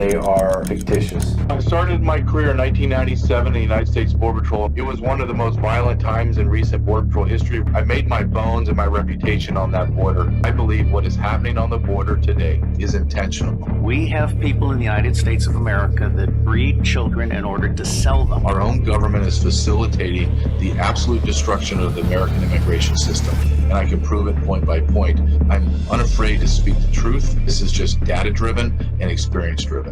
They are fictitious. I started my career in 1997 in the United States Border Patrol. It was one of the most violent times in recent Border Patrol history. I made my bones and my reputation on that border. I believe what is happening on the border today is intentional. We have people in the United States of America that breed children in order to sell them. Our own government is facilitating the absolute destruction of the American immigration system, and I can prove it point by point. I'm unafraid to speak the truth. This is just data-driven and experience-driven.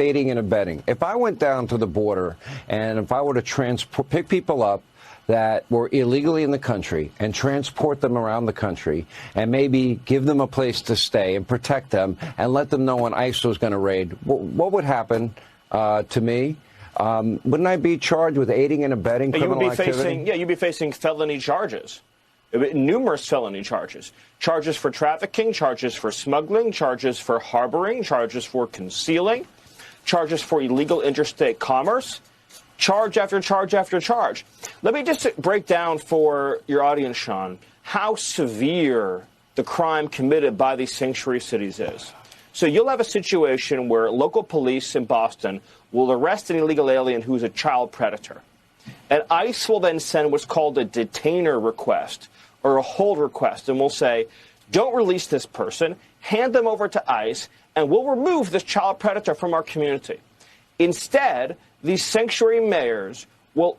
Aiding and abetting. If I went down to the border and if I were to pick people up that were illegally in the country and transport them around the country and maybe give them a place to stay and protect them and let them know when ICE was going to raid, what would happen to me? Wouldn't I be charged with aiding and abetting criminal activity? You'd be facing felony charges. Numerous felony charges. Charges for trafficking, charges for smuggling, charges for harboring, charges for concealing, charges for illegal interstate commerce, charge after charge after charge. Let me just break down for your audience, Sean, how severe the crime committed by these sanctuary cities is. So you'll have a situation where local police in Boston will arrest an illegal alien who's a child predator. And ICE will then send what's called a detainer request or a hold request, and will say, don't release this person, hand them over to ICE, and we'll remove this child predator from our community. Instead, these sanctuary mayors will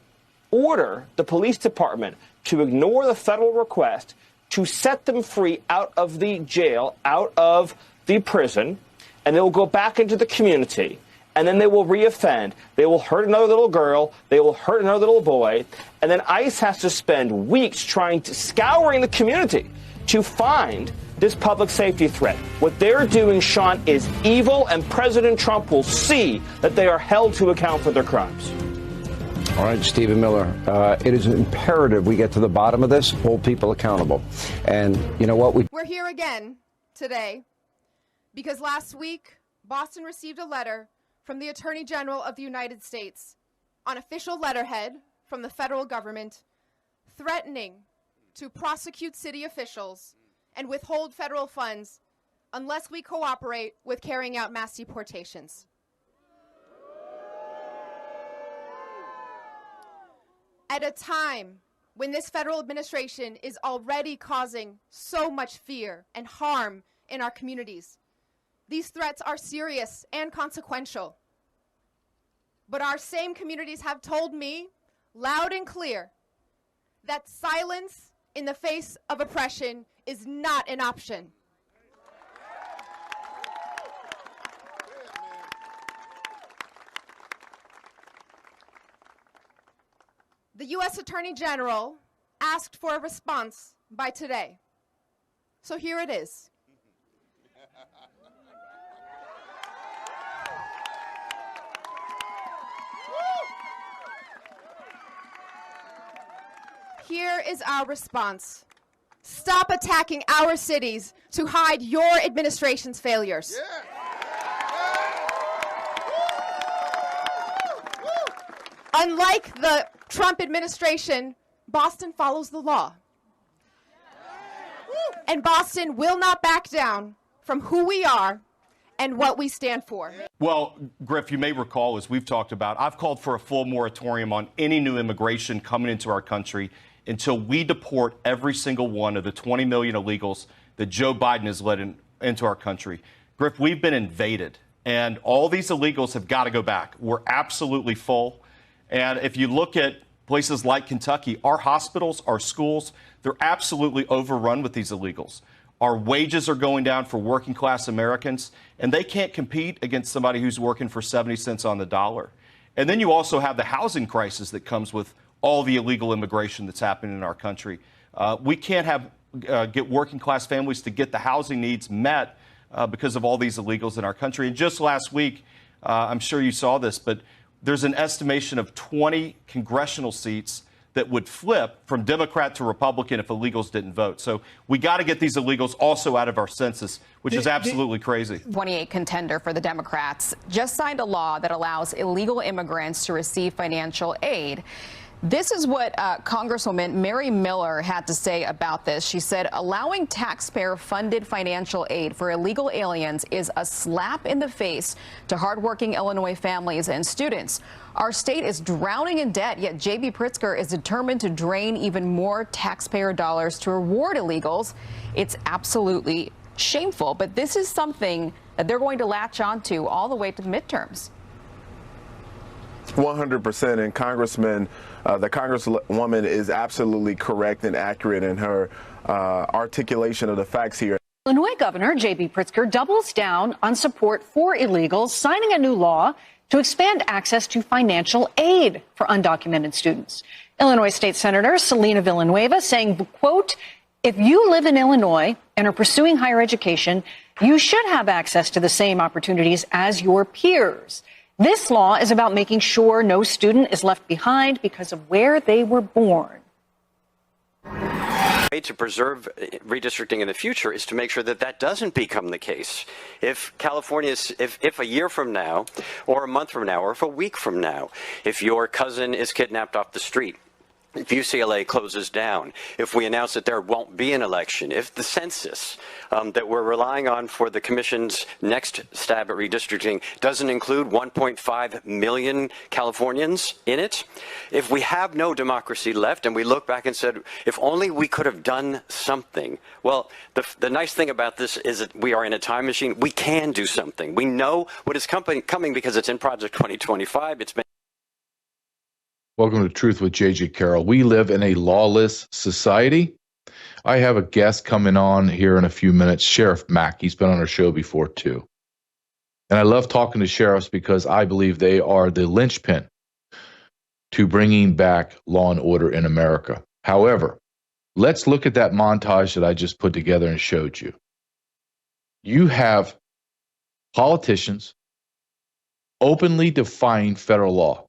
order the police department to ignore the federal request to set them free out of the jail, out of the prison, and they will go back into the community. And then they will reoffend. They will hurt another little girl. They will hurt another little boy. And then ICE has to spend weeks scouring the community to find this public safety threat. What they're doing, Sean, is evil, and President Trump will see that they are held to account for their crimes. All right, Stephen Miller, it is imperative we get to the bottom of this, hold people accountable. And you know what? We're here again today because last week, Boston received a letter from the Attorney General of the United States on official letterhead from the federal government threatening to prosecute city officials and withhold federal funds unless we cooperate with carrying out mass deportations. At a time when this federal administration is already causing so much fear and harm in our communities, these threats are serious and consequential. But our same communities have told me, loud and clear, that silence in the face of oppression is not an option. The U.S. Attorney General asked for a response by today. So here it is. Here is our response. Stop attacking our cities to hide your administration's failures. Unlike the Trump administration, Boston follows the law. And Boston will not back down from who we are and what we stand for. Well, Griff, you may recall, as we've talked about, I've called for a full moratorium on any new immigration coming into our country until we deport every single one of the 20 million illegals that Joe Biden has let into our country. Griff, we've been invaded, and all these illegals have got to go back. We're absolutely full. And if you look at places like Kentucky, our hospitals, our schools, they're absolutely overrun with these illegals. Our wages are going down for working class Americans, and they can't compete against somebody who's working for 70 cents on the dollar. And then you also have the housing crisis that comes with all the illegal immigration that's happening in our country. We can't get working class families to get the housing needs met because of all these illegals in our country. And just last week, I'm sure you saw this, but there's an estimation of 20 congressional seats that would flip from Democrat to Republican if illegals didn't vote. So we got to get these illegals also out of our census, which is absolutely crazy. 28 contender for the Democrats just signed a law that allows illegal immigrants to receive financial aid. This is what Congresswoman Mary Miller had to say about this. She said, allowing taxpayer-funded financial aid for illegal aliens is a slap in the face to hardworking Illinois families and students. Our state is drowning in debt, yet J.B. Pritzker is determined to drain even more taxpayer dollars to reward illegals. It's absolutely shameful, but this is something that they're going to latch onto all the way to the midterms. 100%, and the Congresswoman is absolutely correct and accurate in her articulation of the facts here. Illinois Governor J.B. Pritzker doubles down on support for illegals, signing a new law to expand access to financial aid for undocumented students. Illinois State Senator Selena Villanueva saying, quote, if you live in Illinois and are pursuing higher education, you should have access to the same opportunities as your peers. This law is about making sure no student is left behind because of where they were born. The way to preserve redistricting in the future is to make sure that that doesn't become the case. If California is, if a year from now, or a month from now, or if a week from now, if your cousin is kidnapped off the street, if UCLA closes down, if we announce that there won't be an election, if the census that we're relying on for the commission's next stab at redistricting doesn't include 1.5 million Californians in it, if we have no democracy left and we look back and said, if only we could have done something. Well, the nice thing about this is that we are in a time machine. We can do something. We know what is coming because it's in Project 2025. It's been. Welcome to Truth with J.J. Carrell. We live in a lawless society. I have a guest coming on here in a few minutes, Sheriff Mack. He's been on our show before, too. And I love talking to sheriffs because I believe they are the linchpin to bringing back law and order in America. However, let's look at that montage that I just put together and showed you. You have politicians openly defying federal law.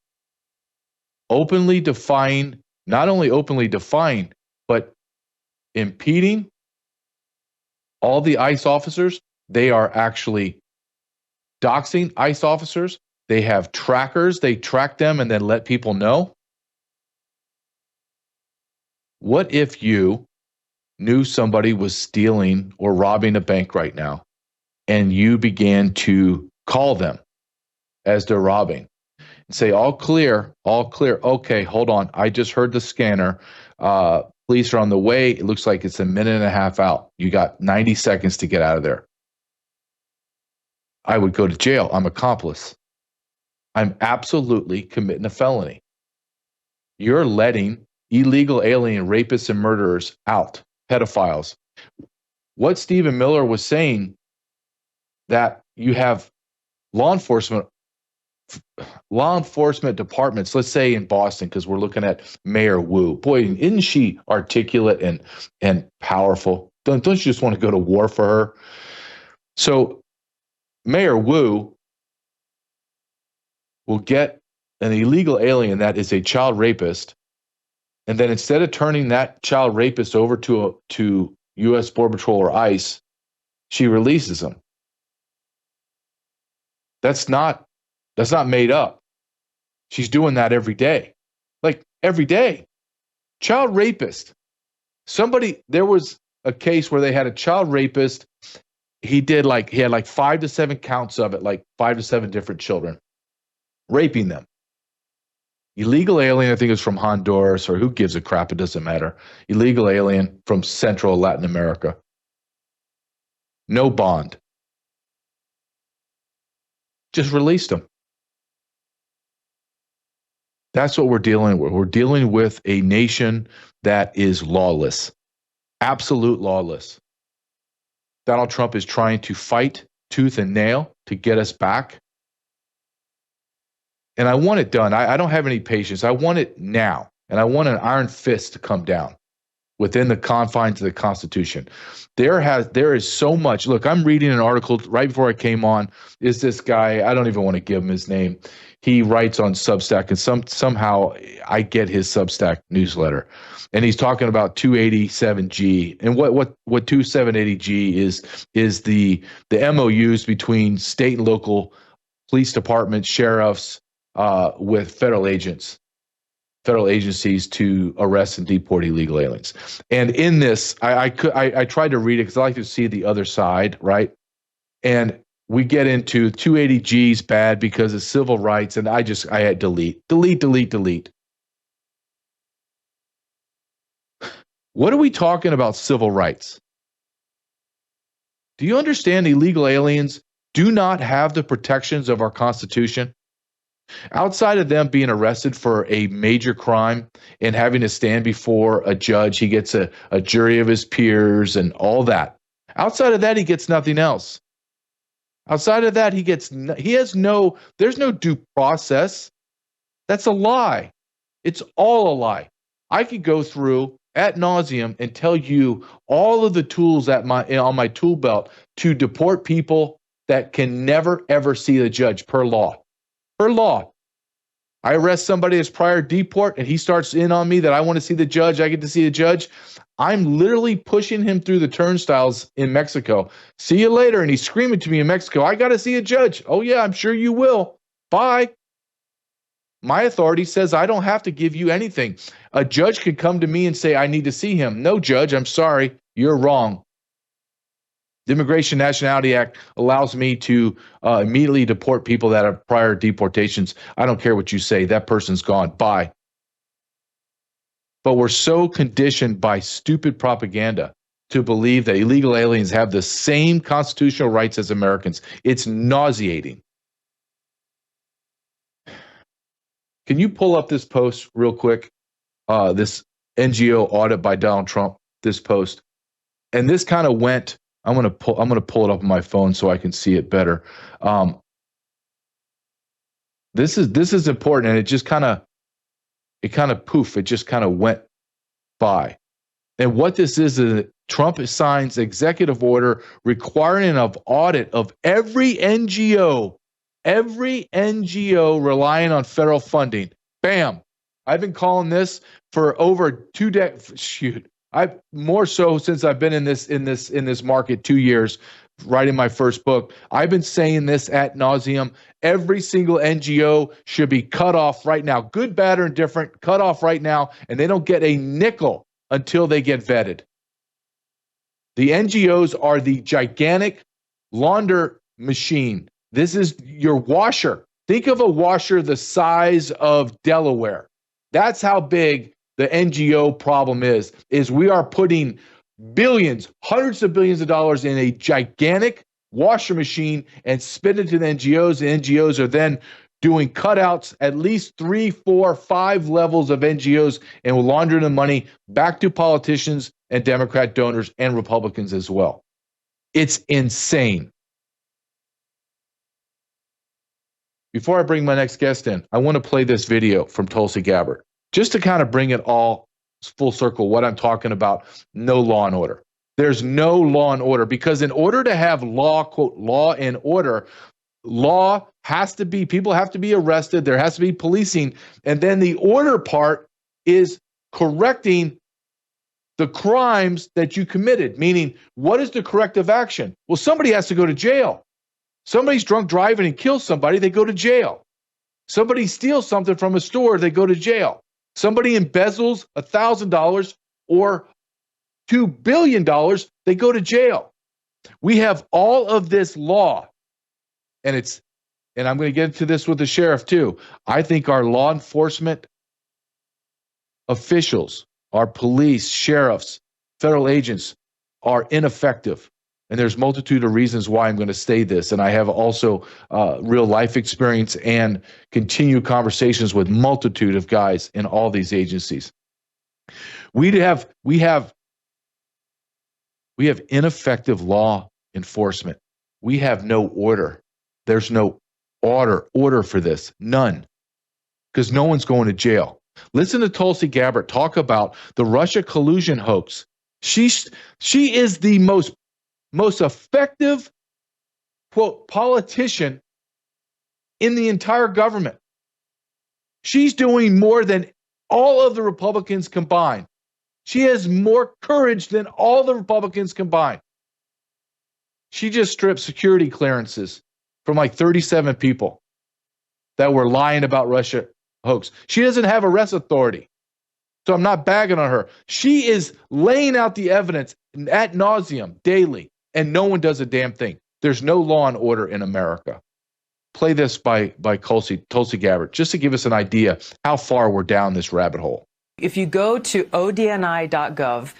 Openly defying, not only openly defying, but impeding all the ICE officers. They are actually doxing ICE officers. They have trackers. They track them and then let people know. What if you knew somebody was stealing or robbing a bank right now and you began to call them as they're robbing? Say, all clear, all clear. Okay, hold on. I just heard the scanner. Police are on the way. It looks like it's a minute and a half out. You got 90 seconds to get out of there. I would go to jail. I'm accomplice. I'm absolutely committing a felony. You're letting illegal alien rapists and murderers out, pedophiles. What Stephen Miller was saying, that you have law enforcement departments, let's say in Boston, because we're looking at Mayor Wu. Boy, isn't she articulate and powerful? Don't you just want to go to war for her? So Mayor Wu will get an illegal alien that is a child rapist, and then instead of turning that child rapist over to U.S. Border Patrol or ICE, she releases him. That's not made up. She's doing that every day. Like every day. Child rapist. There was a case where they had a child rapist. He had like 5 to 7 counts of it, like 5 to 7 different children, raping them. Illegal alien, I think it's from Honduras, or who gives a crap, it doesn't matter. Illegal alien from Central Latin America. No bond. Just released him. That's what we're dealing with. We're dealing with a nation that is lawless, absolute lawless. Donald Trump is trying to fight tooth and nail to get us back. And I want it done. I don't have any patience. I want it now. And I want an iron fist to come down within the confines of the Constitution. There is so much. Look, I'm reading an article right before I came on. Is this guy, I don't even want to give him his name. He writes on Substack, and somehow I get his Substack newsletter. And he's talking about 287G. And what 28780G is the MOUs between state and local police departments, sheriffs, with federal agents. federal agencies to arrest and deport illegal aliens. And in this, I tried to read it because I like to see the other side, right? And we get into 280G's bad because of civil rights, and I had delete. What are we talking about civil rights? Do you understand illegal aliens do not have the protections of our Constitution? Outside of them being arrested for a major crime and having to stand before a judge, he gets a jury of his peers and all that. Outside of that, he gets nothing else. Outside of that, there's no due process. That's a lie. It's all a lie. I could go through ad nauseum and tell you all of the tools on my tool belt to deport people that can never, ever see the judge per law. Per law. I arrest somebody as prior deport and he starts in on me that I want to see the judge, I get to see the judge. I'm literally pushing him through the turnstiles in Mexico. See you later. And he's screaming to me in Mexico, I got to see a judge. Oh yeah, I'm sure you will. Bye. My authority says I don't have to give you anything. A judge could come to me and say, I need to see him. No, judge, I'm sorry. You're wrong. The Immigration Nationality Act allows me to immediately deport people that have prior deportations. I don't care what you say. That person's gone. Bye. But we're so conditioned by stupid propaganda to believe that illegal aliens have the same constitutional rights as Americans. It's nauseating. Can you pull up this post real quick? This NGO audit by Donald Trump, this post. And this kind of went, I'm gonna pull it up on my phone so I can see it better. This is important, and it just kind of went by. And what this is that Trump signs executive order requiring an audit of every NGO relying on federal funding. Bam. I've been calling this for over 2 decades. I've more so since I've been in this market 2 years, writing my first book. I've been saying this ad nauseum. Every single NGO should be cut off right now. Good, bad, or indifferent, cut off right now, and they don't get a nickel until they get vetted. The NGOs are the gigantic launder machine. This is your washer. Think of a washer the size of Delaware. That's how big the NGO problem is we are putting billions, hundreds of billions of dollars in a gigantic washer machine and spit it to the NGOs. The NGOs are then doing cutouts, at least 3, 4, 5 levels of NGOs, and will launder the money back to politicians and Democrat donors and Republicans as well. It's insane. Before I bring my next guest in, I want to play this video from Tulsi Gabbard, just to kind of bring it all full circle, what I'm talking about, no law and order. There's no law and order because in order to have law, quote, law and order, law has to be, people have to be arrested, there has to be policing, and then the order part is correcting the crimes that you committed, meaning what is the corrective action? Well, somebody has to go to jail. Somebody's drunk driving and kills somebody, they go to jail. Somebody steals something from a store, they go to jail. Somebody embezzles $1,000 or $2 billion, they go to jail. We have all of this law, and I'm going to get into this with the sheriff too. I think our law enforcement officials, our police, sheriffs, federal agents are ineffective. And there's a multitude of reasons why I'm going to say this. And I have also real life experience and continue conversations with multitude of guys in all these agencies. We have ineffective law enforcement. We have no order. There's no order for this. None. Because no one's going to jail. Listen to Tulsi Gabbard talk about the Russia collusion hoax. She is the most effective, quote, politician in the entire government. She's doing more than all of the Republicans combined. She has more courage than all the Republicans combined. She just stripped security clearances from like 37 people that were lying about Russia hoax. She doesn't have arrest authority. So I'm not bagging on her. She is laying out the evidence ad nauseum daily, and no one does a damn thing. There's no law and order in America. Play this by Tulsi Gabbard, just to give us an idea how far we're down this rabbit hole. If you go to odni.gov,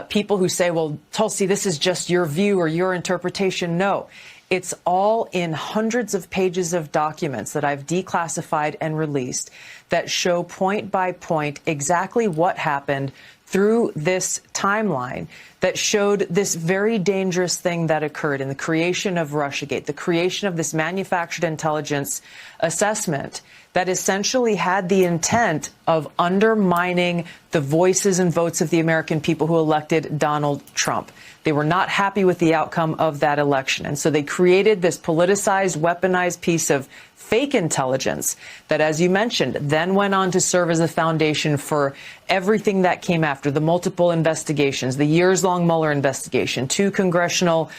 people who say, well, Tulsi, this is just your view or your interpretation. No, it's all in hundreds of pages of documents that I've declassified and released that show point by point exactly what happened through this timeline that showed this very dangerous thing that occurred in the creation of Russiagate, the creation of this manufactured intelligence assessment that essentially had the intent of undermining the voices and votes of the American people who elected Donald Trump. They were not happy with the outcome of that election. And so they created this politicized, weaponized piece of fake intelligence that, as you mentioned, then went on to serve as a foundation for everything that came after, the multiple investigations, the years-long Mueller investigation, 2 congressional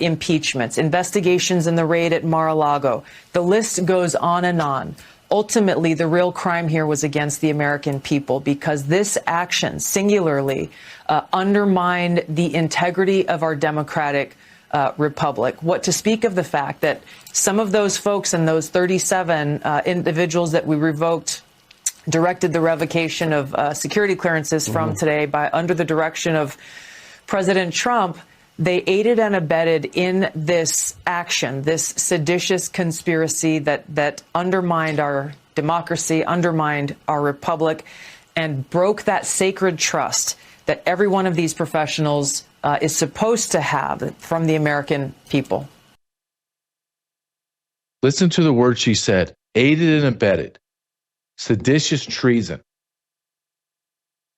impeachments, investigations in the raid at Mar-a-Lago. The list goes on and on. Ultimately, the real crime here was against the American people because this action singularly undermined the integrity of our democratic republic. What to speak of the fact that some of those folks and those 37 individuals that we revoked, directed the revocation of security clearances from today by under the direction of President Trump, they aided and abetted in this action, this seditious conspiracy that undermined our democracy, undermined our republic, and broke that sacred trust that every one of these professionals is supposed to have from the American people. Listen to the words she said: aided and abetted, seditious treason.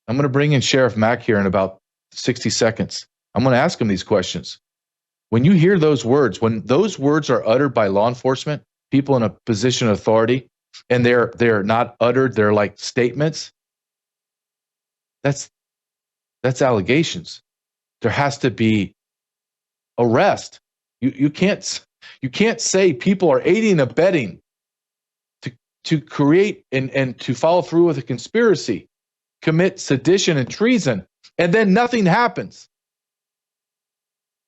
I'm going to bring in Sheriff Mack here in about 60 seconds. I'm going to ask him these questions. When you hear those words, when those words are uttered by law enforcement, people in a position of authority, and they're not uttered, they're like statements, that's allegations. There has to be arrest. You can't say people are aiding and abetting to create and to follow through with a conspiracy, commit sedition and treason, and then nothing happens.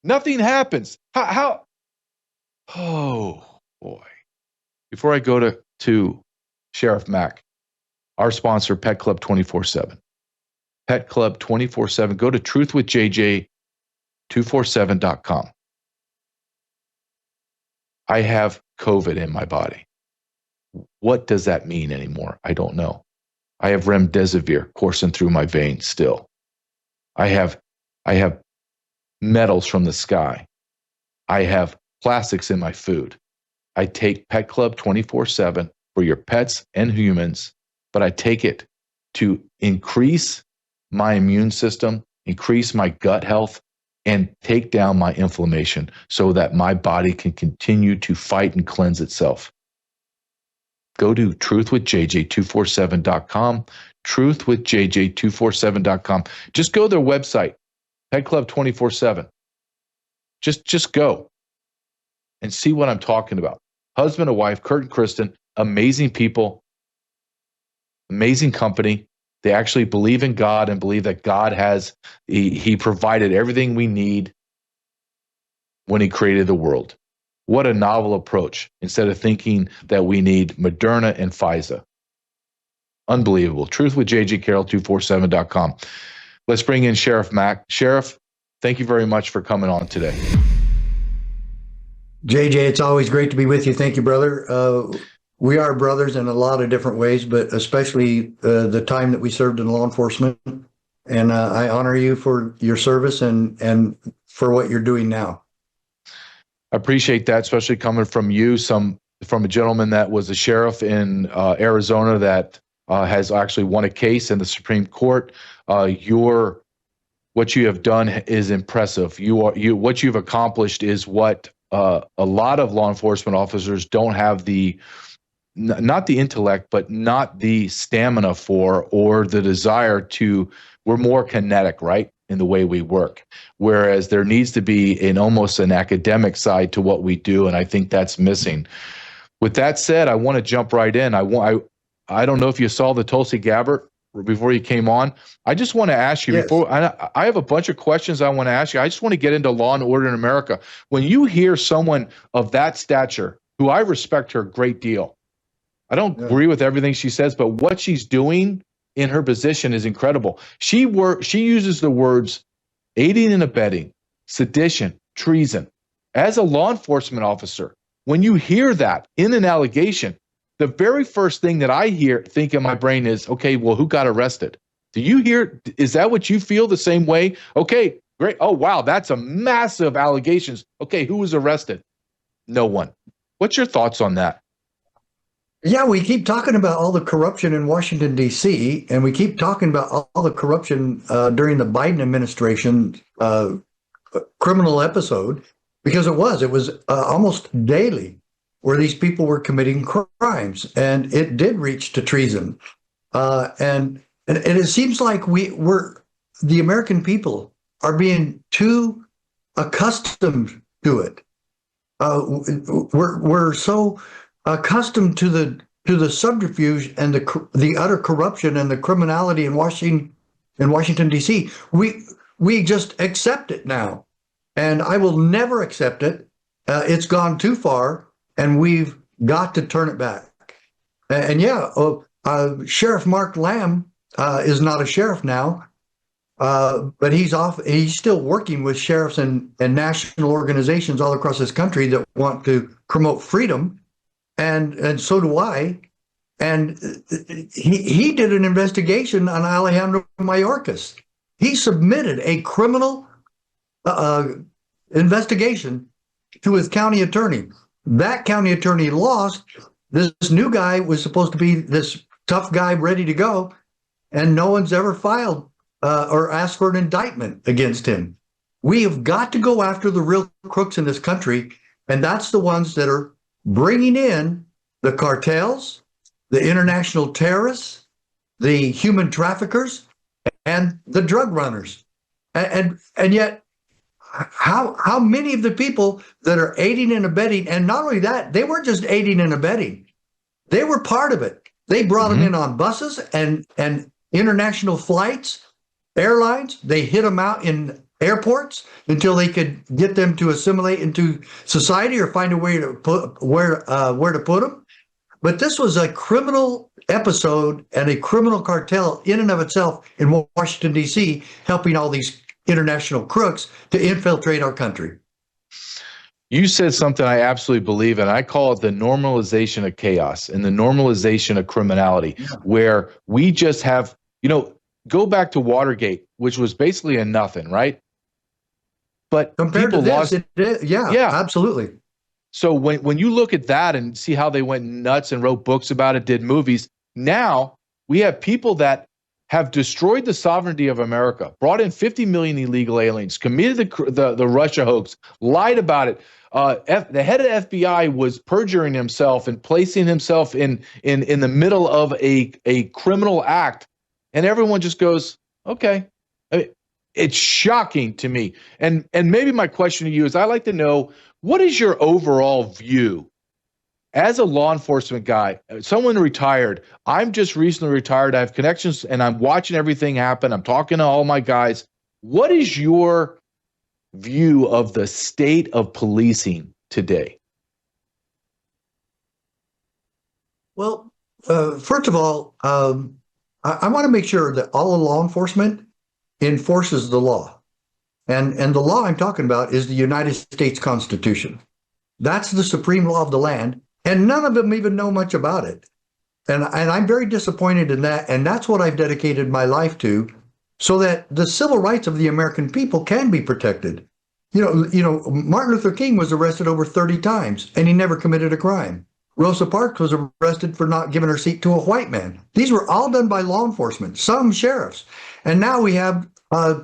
Nothing happens. How? Oh, boy. Before I go to Sheriff Mack, our sponsor, Pet Club 24/7. Pet Club 24/7. Go to truthwithjj247.com. I have COVID in my body. What does that mean anymore? I don't know. I have remdesivir coursing through my veins still. I have metals from the sky. I have plastics in my food. I take Pet Club 24/7 for your pets and humans, but I take it to increase my immune system, increase my gut health, and take down my inflammation so that my body can continue to fight and cleanse itself. Go to truthwithjj247.com, truthwithjj247.com. Just go to their website, Pet Club 24/7. Just go and see what I'm talking about. Husband and wife, Kurt and Kristen, amazing people, amazing company. They actually believe in God and believe that God he provided everything we need when he created the world. What a novel approach, instead of thinking that we need Moderna and Pfizer. Unbelievable. Truthwithjjcarroll247.com. Let's bring in Sheriff Mack. Sheriff, thank you very much for coming on today. JJ, it's always great to be with you. Thank you, brother. We are brothers in a lot of different ways, but especially the time that we served in law enforcement. And I honor you for your service and for what you're doing now. I appreciate that, especially coming from you, from a gentleman that was a sheriff in Arizona that has actually won a case in the Supreme Court. What you have done is impressive. What you've accomplished is what a lot of law enforcement officers don't have not the intellect, but not the stamina for, or the desire to. We're more kinetic, right, in the way we work, whereas there needs to be almost an academic side to what we do, and I think that's missing. With that said, I want to jump right in. I I don't know if you saw the Tulsi Gabbard before you came on. I just want to ask you, before I have a bunch of questions I want to ask you. I just want to get into law and order in America. When you hear someone of that stature, who I respect her a great deal, I don't agree with everything she says, but what she's doing in her position is incredible. She uses the words aiding and abetting, sedition, treason. As a law enforcement officer, when you hear that in an allegation, the very first thing that I think in my brain is, okay, well, who got arrested? Do you hear? Is that what you feel the same way? Okay, great. Oh, wow, that's a massive allegations. Okay, who was arrested? No one. What's your thoughts on that? Yeah, we keep talking about all the corruption in Washington, D.C., and we keep talking about all the corruption during the Biden administration criminal episode, because it was almost daily where these people were committing crimes, and it did reach to treason. And it seems like the American people are being too accustomed to it. We're so accustomed to the subterfuge and the utter corruption and the criminality in Washington D.C. We just accept it now, and I will never accept it. It's gone too far, and we've got to turn it back. And Sheriff Mark Lamb is not a sheriff now, but he's still working with sheriffs and national organizations all across this country that want to promote freedom. And so do I. And he did an investigation on Alejandro Mayorkas. He submitted a criminal investigation to his county attorney. That county attorney lost. This new guy was supposed to be this tough guy ready to go, and no one's ever filed or asked for an indictment against him. We have got to go after the real crooks in this country, and that's the ones that are bringing in the cartels, the international terrorists, the human traffickers, and the drug runners. And yet, how many of the people that are aiding and abetting, and not only that, they weren't just aiding and abetting, they were part of it. They brought them in on buses and international flights, airlines. They hid them out in airports until they could get them to assimilate into society or find a way to put where to put them. But this was a criminal episode and a criminal cartel in and of itself in Washington, D.C., helping all these international crooks to infiltrate our country. You said something I absolutely believe in. I call it the normalization of chaos and the normalization of criminality, where we just have, go back to Watergate, which was basically a nothing, right? But compared people to this, yeah, absolutely. So when you look at that and see how they went nuts and wrote books about it, did movies, now we have people that have destroyed the sovereignty of America, brought in 50 million illegal aliens, committed the Russia hoax, lied about it. The head of FBI was perjuring himself and placing himself in the middle of a criminal act, and everyone just goes, okay. I mean, it's shocking to me. And maybe my question to you is, I'd like to know, what is your overall view as a law enforcement guy, someone retired? I'm just recently retired. I have connections and I'm watching everything happen. I'm talking to all my guys. What is your view of the state of policing today? Well, first of all, I want to make sure that all of law enforcement enforces the law. And the law I'm talking about is the United States Constitution. That's the supreme law of the land, and none of them even know much about it. And I'm very disappointed in that, and that's what I've dedicated my life to, so that the civil rights of the American people can be protected. Martin Luther King was arrested over 30 times, and he never committed a crime. Rosa Parks was arrested for not giving her seat to a white man. These were all done by law enforcement, some sheriffs. And now we have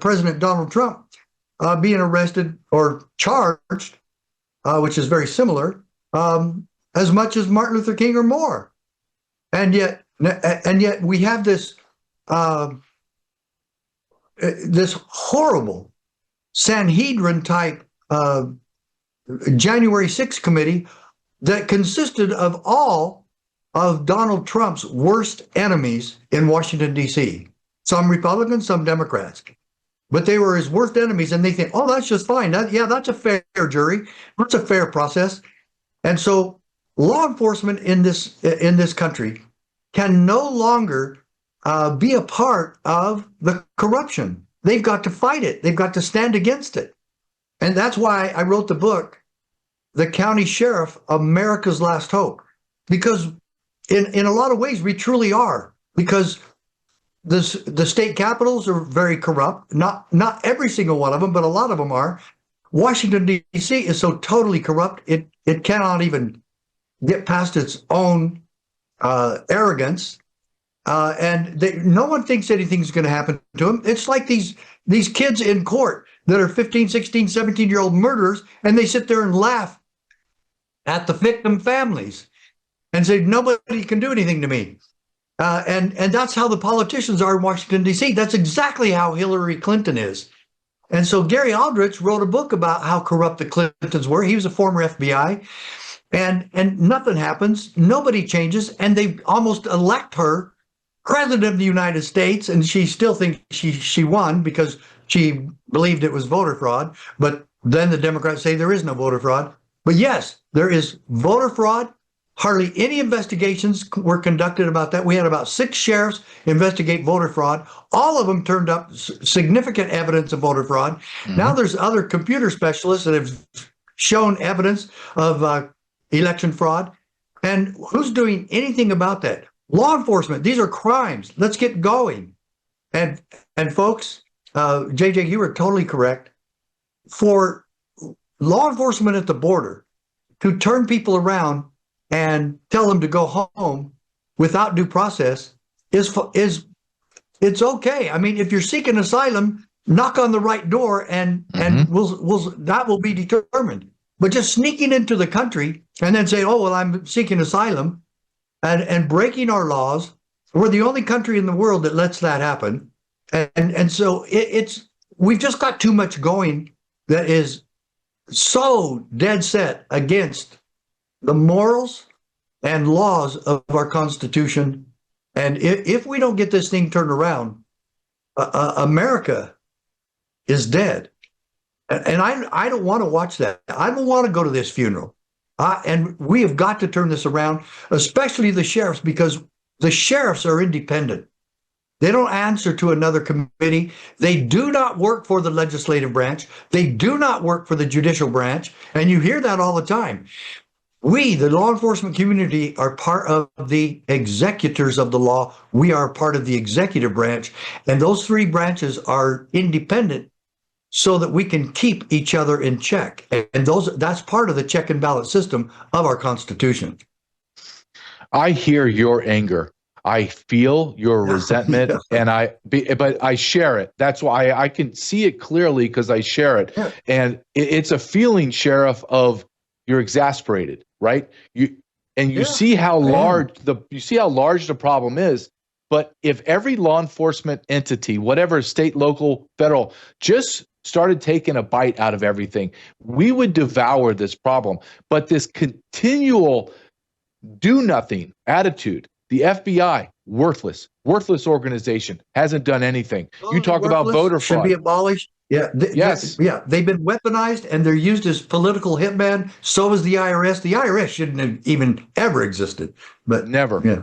President Donald Trump being arrested or charged, which is very similar, as much as Martin Luther King or more. And yet we have this horrible Sanhedrin type January 6th committee that consisted of all of Donald Trump's worst enemies in Washington, D.C. Some Republicans, some Democrats. But they were his worst enemies, and they think, oh, that's just fine. That's a fair jury. That's a fair process. And so law enforcement in this country can no longer be a part of the corruption. They've got to fight it. They've got to stand against it. And that's why I wrote the book, The County Sheriff, America's Last Hope. Because in a lot of ways, we truly are. Because the state capitals are very corrupt. Not every single one of them, but a lot of them are. Washington, D.C. is so totally corrupt, it cannot even get past its own arrogance. And no one thinks anything's going to happen to them. It's like these kids in court that are 15, 16, 17-year-old murderers, and they sit there and laugh at the victim families and say, nobody can do anything to me. And that's how the politicians are in Washington, D.C. That's exactly how Hillary Clinton is. And so Gary Aldrich wrote a book about how corrupt the Clintons were. He was a former FBI. And nothing happens. Nobody changes. And they almost elect her president of the United States. And she still thinks she won because she believed it was voter fraud. But then the Democrats say there is no voter fraud. But yes, there is voter fraud. Hardly any investigations were conducted about that. We had about 6 sheriffs investigate voter fraud. All of them turned up significant evidence of voter fraud. Mm-hmm. Now there's other computer specialists that have shown evidence of election fraud. And who's doing anything about that? Law enforcement. These are crimes. Let's get going. And folks, JJ, you were totally correct. For law enforcement at the border to turn people around and tell them to go home without due process is it's okay. I mean, if you're seeking asylum, knock on the right door and we'll that will be determined. But just sneaking into the country and then saying, oh, well, I'm seeking asylum and breaking our laws, we're the only country in the world that lets that happen. And so we've just got too much going that is so dead set against the morals and laws of our Constitution. And if we don't get this thing turned around, America is dead. And I don't want to watch that. I don't want to go to this funeral. And we have got to turn this around, especially the sheriffs, because the sheriffs are independent. They don't answer to another committee. They do not work for the legislative branch. They do not work for the judicial branch. And you hear that all the time. We, the law enforcement community, are part of the executors of the law. We are part of the executive branch. And those 3 branches are independent so that we can keep each other in check. And that's part of the check and balance system of our Constitution. I hear your anger. I feel your resentment, but I share it. That's why I can see it clearly because I share it. Yeah. And it's a feeling, Sheriff, of you're exasperated, right? You see how large the problem is. But if every law enforcement entity, whatever, state, local, federal, just started taking a bite out of everything, we would devour this problem. But this continual do nothing attitude, the FBI, worthless organization, hasn't done anything. You talk about voter fraud. Should be abolished. Yeah. Yes. They've been weaponized and they're used as political hitmen. So is the IRS. The IRS shouldn't have even ever existed. But never. Yeah.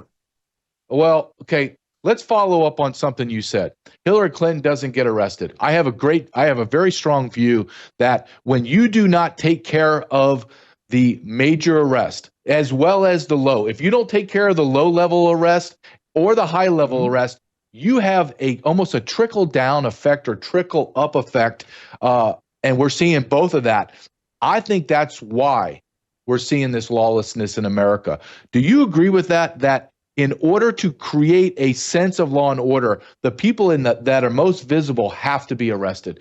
Well, okay. Let's follow up on something you said. Hillary Clinton doesn't get arrested. I have a very strong view that when you do not take care of the major arrest as well as the low, if you don't take care of the low level arrest or the high level arrest, you have almost a trickle down effect or trickle up effect. And we're seeing both of that. I think that's why we're seeing this lawlessness in America. Do you agree with that? That in order to create a sense of law and order, the people that are most visible have to be arrested.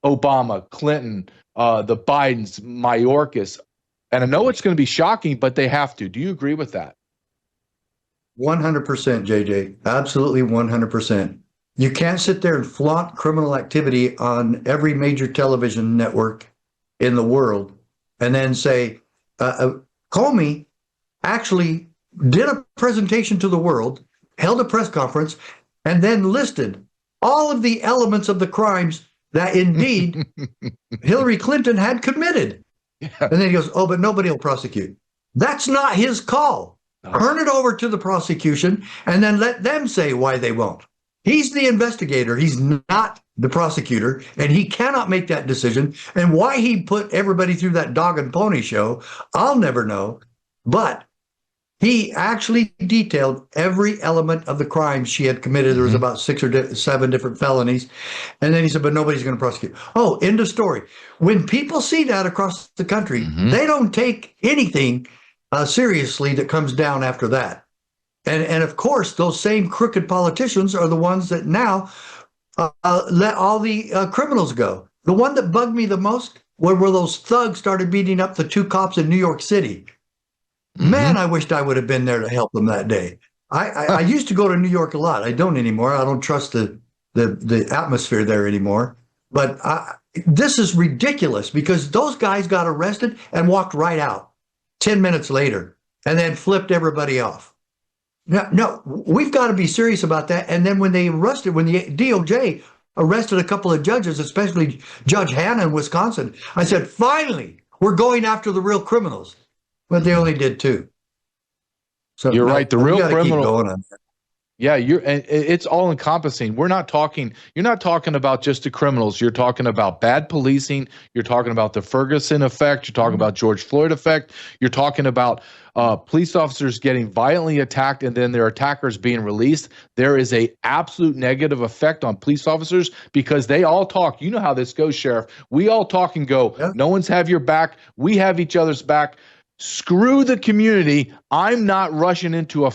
Obama, Clinton, the Bidens, Mayorkas. And I know it's going to be shocking, but they have to. Do you agree with that? 100%, JJ. Absolutely 100%. You can't sit there and flaunt criminal activity on every major television network in the world and then say, Comey actually did a presentation to the world, held a press conference, and then listed all of the elements of the crimes that indeed Hillary Clinton had committed. Yeah. And then he goes, oh, but nobody will prosecute. That's not his call. Turn it over to the prosecution and then let them say why they won't. He's the investigator. He's not the prosecutor, and he cannot make that decision. And why he put everybody through that dog and pony show, I'll never know. But he actually detailed every element of the crimes she had committed. There was about 6 or 7 different felonies. And then he said, but nobody's going to prosecute. Oh, end of story. When people see that across the country, they don't take anything seriously that comes down after that. And of course, those same crooked politicians are the ones that now let all the criminals go. The one that bugged me the most were those thugs started beating up the 2 cops in New York City. Man, I wished I would have been there to help them that day. I used to go to New York a lot. I don't anymore. I don't trust the atmosphere there anymore. But this is ridiculous because those guys got arrested and walked right out 10 minutes later and then flipped everybody off. No, we've got to be serious about that. And then when the DOJ arrested a couple of judges, especially Judge Hanna in Wisconsin, I said, finally, we're going after the real criminals. But they only did 2. So you're right. The real criminal. Keep going on that. Yeah, it's all encompassing. You're not talking about just the criminals. You're talking about bad policing. You're talking about the Ferguson effect. You're talking about George Floyd effect. You're talking about police officers getting violently attacked and then their attackers being released. There is a absolute negative effect on police officers because they all talk. You know how this goes, Sheriff. We all talk and go, no one's have your back. We have each other's back. Screw the community. I'm not rushing into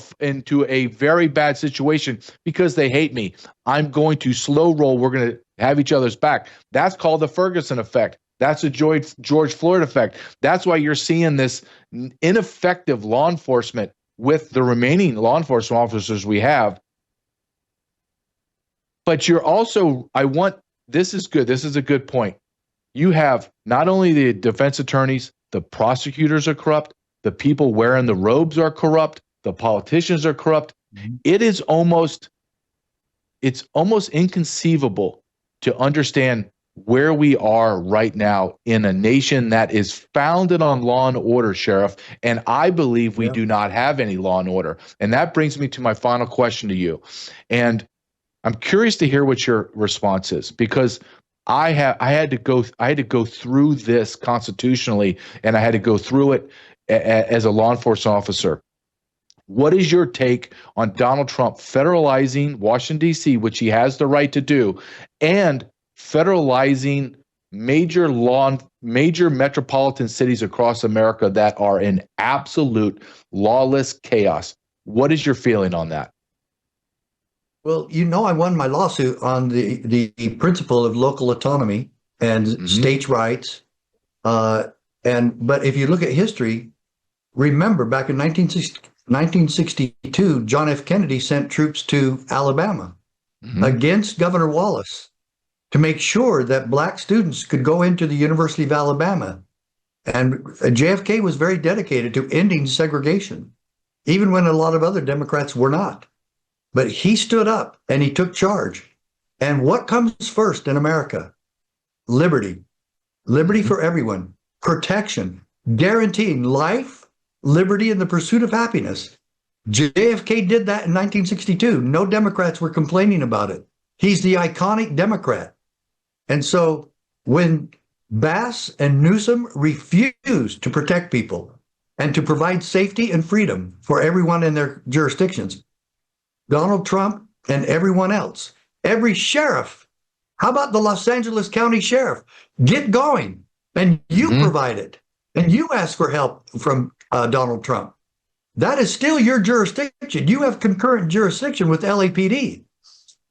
a very bad situation because they hate me. I'm going to slow roll. We're going to have each other's back. That's called the Ferguson effect. That's the George Floyd effect. That's why you're seeing this ineffective law enforcement with the remaining law enforcement officers we have. But you're also, this is good. This is a good point. You have not only the defense attorneys, the prosecutors are corrupt. The people wearing the robes are corrupt. The politicians are corrupt. It's almost inconceivable to understand where we are right now in a nation that is founded on law and order, Sheriff. And I believe we do not have any law and order. And that brings me to my final question to you. And I'm curious to hear what your response is because I had to go through this constitutionally, and I had to go through it as a law enforcement officer. What is your take on Donald Trump federalizing Washington, D.C., which he has the right to do, and federalizing major metropolitan cities across America that are in absolute lawless chaos? What is your feeling on that? Well, I won my lawsuit on the principle of local autonomy and states' rights. But if you look at history, remember back in 1962, John F. Kennedy sent troops to Alabama against Governor Wallace to make sure that black students could go into the University of Alabama. And JFK was very dedicated to ending segregation, even when a lot of other Democrats were not. But he stood up and he took charge. And what comes first in America? Liberty. Liberty for everyone. Protection. Guaranteeing life, liberty, and the pursuit of happiness. JFK did that in 1962. No Democrats were complaining about it. He's the iconic Democrat. And so when Bass and Newsom refused to protect people and to provide safety and freedom for everyone in their jurisdictions, Donald Trump and everyone else, every sheriff, how about the Los Angeles County Sheriff? Get going, and you provide it, and you ask for help from Donald Trump. That is still your jurisdiction. You have concurrent jurisdiction with LAPD.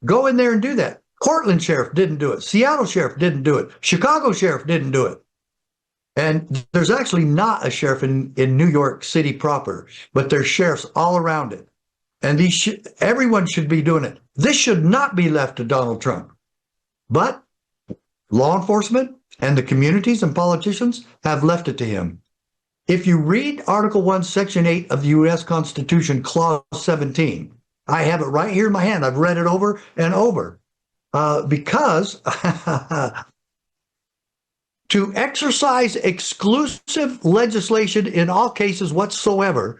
Go in there and do that. Portland Sheriff didn't do it. Seattle Sheriff didn't do it. Chicago Sheriff didn't do it. And there's actually not a sheriff in New York City proper, but there's sheriffs all around it. And everyone should be doing it. This should not be left to Donald Trump. But law enforcement and the communities and politicians have left it to him. If you read Article 1, Section 8 of the U.S. Constitution, Clause 17, I have it right here in my hand. I've read it over and over. Because to exercise exclusive legislation in all cases whatsoever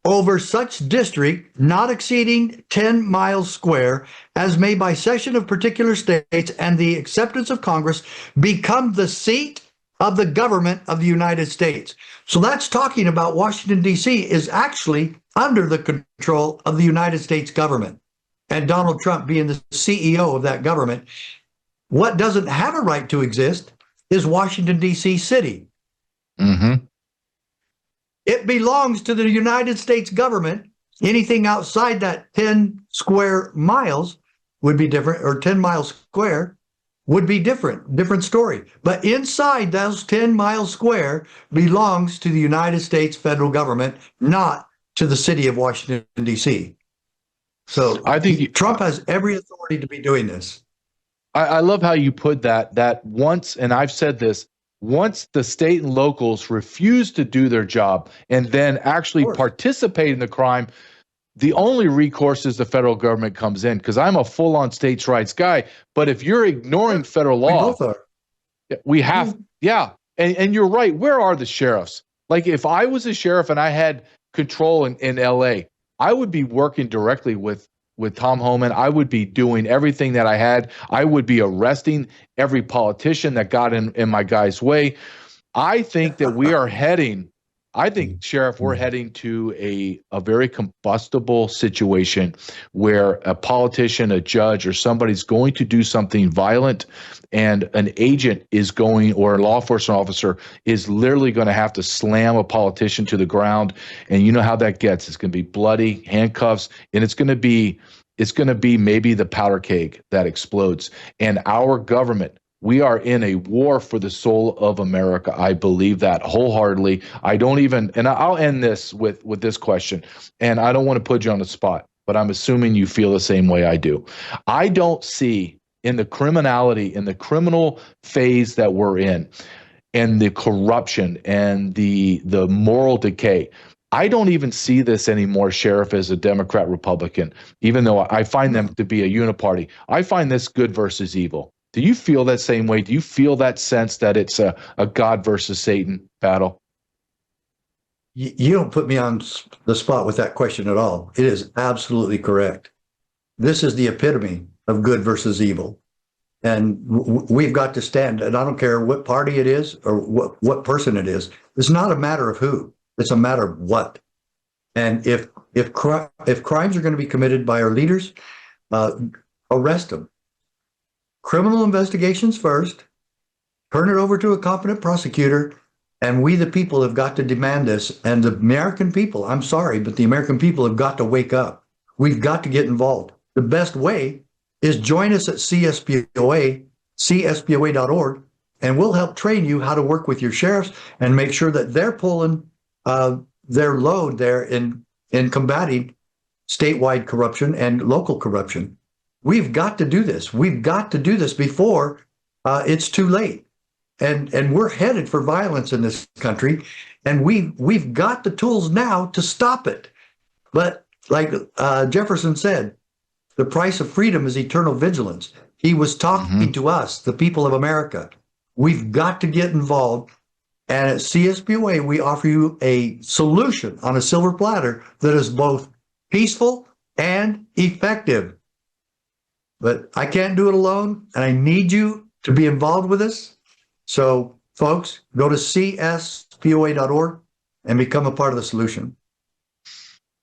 over such district not exceeding 10 miles square as may by session of particular states and the acceptance of Congress become the seat of the government of the United States. So that's talking about Washington, D.C. is actually under the control of the United States government. And Donald Trump being the CEO of that government, what doesn't have a right to exist is Washington, D.C. city. Mm-hmm. It belongs to the United States government. Anything outside that 10 square miles would be different, or 10 miles square would be different story. But inside those 10 miles square belongs to the United States federal government, not to the city of Washington, D.C. So I think Trump has every authority to be doing this. I love how you put that once, and I've said this, once the state and locals refuse to do their job and then actually participate in the crime, the only recourse is the federal government comes in, because I'm a full-on states' rights guy. But if you're ignoring federal law, we have, and you're right. Where are the sheriffs? Like, if I was a sheriff and I had control in L.A., I would be working directly with Tom Homan. I would be doing everything that I had. I would be arresting every politician that got in my guy's way. I think that we are heading, Sheriff, we're heading to a very combustible situation where a politician, a judge, or somebody's going to do something violent, and an agent is going, or a law enforcement officer is literally going to have to slam a politician to the ground. And you know how that gets. It's going to be bloody, handcuffs, and it's going to be maybe the powder keg that explodes. And our government, we are in a war for the soul of America. I believe that wholeheartedly. And I'll end this with this question, and I don't want to put you on the spot, but I'm assuming you feel the same way I do. I don't see in the criminality, in the criminal phase that we're in, and the corruption and the moral decay, I don't even see this anymore, Sheriff, as a Democrat Republican, even though I find them to be a uniparty. I find this good versus evil. Do you feel that same way? Do you feel that sense that it's a God versus Satan battle? You don't put me on the spot with that question at all. It is absolutely correct. This is the epitome of good versus evil. And we've got to stand, and I don't care what party it is or what person it is. It's not a matter of who. It's a matter of what. And if crimes are going to be committed by our leaders, arrest them. Criminal investigations first, turn it over to a competent prosecutor, and we the people have got to demand this. And the American people, I'm sorry, but the American people have got to wake up. We've got to get involved. The best way is join us at CSPOA, cspoa.org, and we'll help train you how to work with your sheriffs and make sure that they're pulling their load there in combating statewide corruption and local corruption. We've got to do this. We've got to do this before it's too late. And we're headed for violence in this country, and we've got the tools now to stop it. But like Jefferson said, the price of freedom is eternal vigilance. He was talking to us, the people of America. We've got to get involved. And at CSPOA, we offer you a solution on a silver platter that is both peaceful and effective. But I can't do it alone, and I need you to be involved with us. So, folks, go to cspoa.org and become a part of the solution.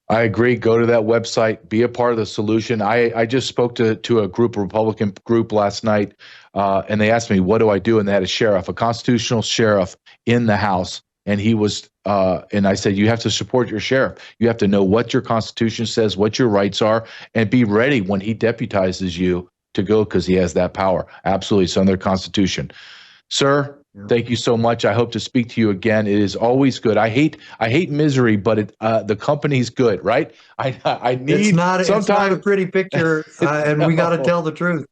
I agree. Go to that website. Be a part of the solution. I just spoke to a Republican group last night, and they asked me, what do I do? And they had a sheriff, a constitutional sheriff in the House. And he was, and I said, you have to support your sheriff. You have to know what your Constitution says, what your rights are, and be ready when he deputizes you to go, because he has that power. Absolutely. It's under the Constitution. Sir, thank you so much. I hope to speak to you again. It is always good. I hate misery, but the company's good, right? I need it's not a pretty picture, and we got to tell the truth.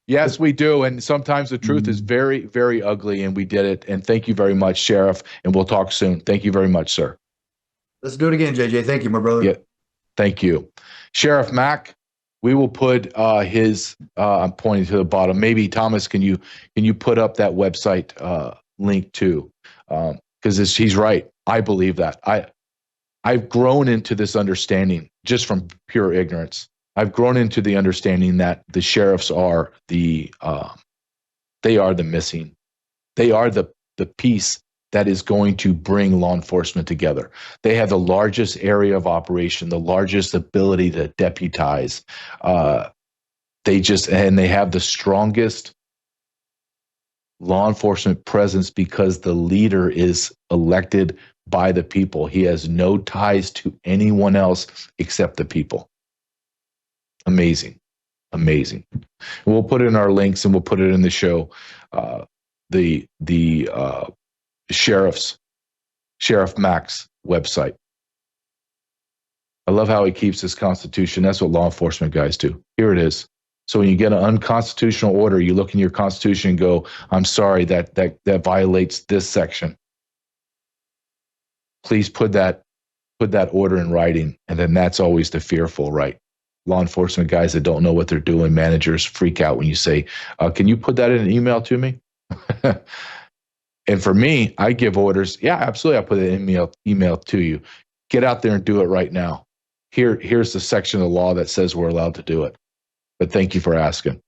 Yes, we do. And sometimes the truth is very, very ugly, and we did it. And thank you very much, Sheriff. And we'll talk soon. Thank you very much, sir. Let's do it again, JJ. Thank you, my brother. Yeah, thank you. Sheriff Mack, we will put I'm pointing to the bottom. Maybe, Thomas, can you put up that website link too? Because he's right. I believe that. I've grown into this understanding just from pure ignorance. I've grown into the understanding that the sheriffs are they are the missing. They are the piece that is going to bring law enforcement together. They have the largest area of operation, the largest ability to deputize. They have the strongest law enforcement presence because the leader is elected by the people. He has no ties to anyone else except the people. Amazing. Amazing. And we'll put it in our links and we'll put it in the show. The Sheriff Mack's website. I love how he keeps his Constitution. That's what law enforcement guys do. Here it is. So when you get an unconstitutional order, you look in your Constitution and go, I'm sorry, that violates this section. Please put that order in writing. And then that's always the fearful, right? Law enforcement guys that don't know what they're doing, managers freak out when you say, can you put that in an email to me? And for me, I give orders. Yeah, absolutely. I'll put an email to you. Get out there and do it right now. Here's the section of the law that says we're allowed to do it. But thank you for asking.